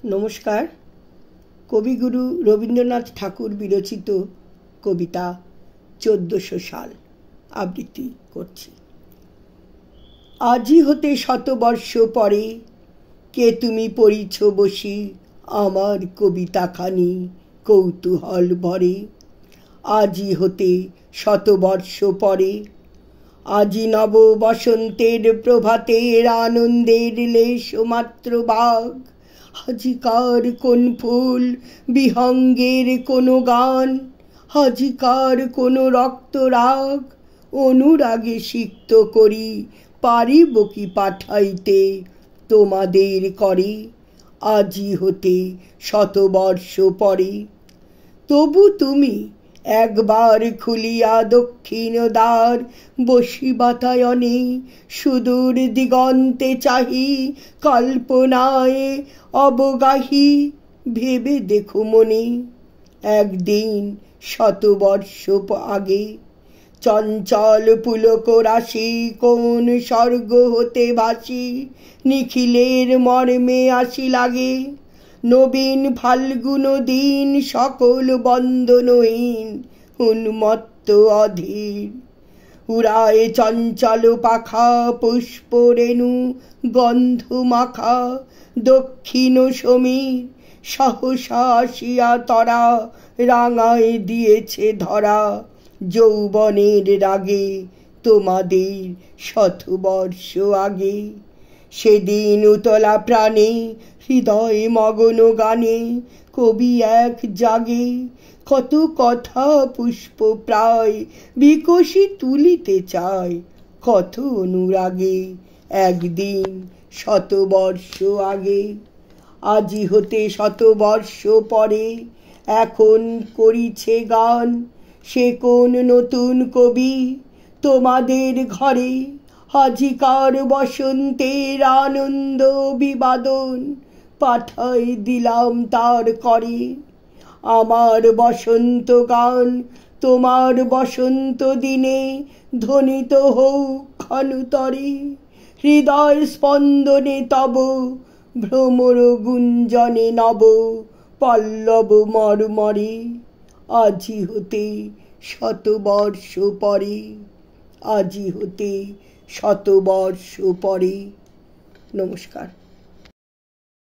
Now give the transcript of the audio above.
নমস্কার। কবিগুরু রবীন্দ্রনাথ ঠাকুর বিরচিত কবিতা 1400 সাল আবৃত্তি করছি। আজি হতে শতবর্ষ পরে কে তুমি পড়িছ বসি আমার কবিতাখানি কৌতূহল ভরে। আজি হতে শতবর্ষ পরে, আজি নব বসন্তের প্রভাতের আনন্দের লেশ মাত্র ভাগ। আজিকার কোন ফুল বিহঙ্গের কোনো গান, আজিকার কোনো রক্তরাগ অনুরাগে সিক্ত করি পারিব কি পাঠাইতে তোমাদের করে। আজি হতে শতবর্ষ পরে, তবু তুমি একবার খুলিয়া দক্ষিণ দ্বার বসি বাতায়নে সুদূর দিগন্তে চাহি কল্পনায় অবগাহী। ভেবে দেখো মনে, একদিন শতবর্ষ আগে চঞ্চল পুলক রাশি কোন স্বর্গ হতে ভাসি নিখিলের মর্মে আসি লাগে। নবীন ফাল্গুন দিন সকল বন্দনহীন উন্মত্ত অধীর, উড়ায় চঞ্চল পাখা পুষ্প রেণু গন্ধ মাখা দক্ষিণ সমীর। সহসা আসিয়া তরা রাঙায় দিয়েছে ধরা যৌবনের রাগে তোমাদের শতবর্ষ আগে। সেদিন উতলা প্রাণে হৃদয় মগন গানে কবি এক জাগে কত কথা পুষ্প প্রায় বিকশি তুলিতে চায় কত অনুরাগে একদিন শতবর্ষ আগে। আজি হতে শতবর্ষ পরে এখন করিছে গান সে কোন নতুন কবি তোমাদের ঘরে। আজিকার বসন্তের আনন্দ বিবাদন পাঠাই দিলাম তার করে। আমার বসন্ত গান তোমার বসন্ত দিনে ধ্বনিত হোক ক্ষণতরে। হৃদয় স্পন্দনে তব ভ্রমর গুঞ্জনে নব পল্লব মর্মরে। আজি হতে শতবর্ষ পরে, আজি হতে শতবর্ষ পরে। নমস্কার।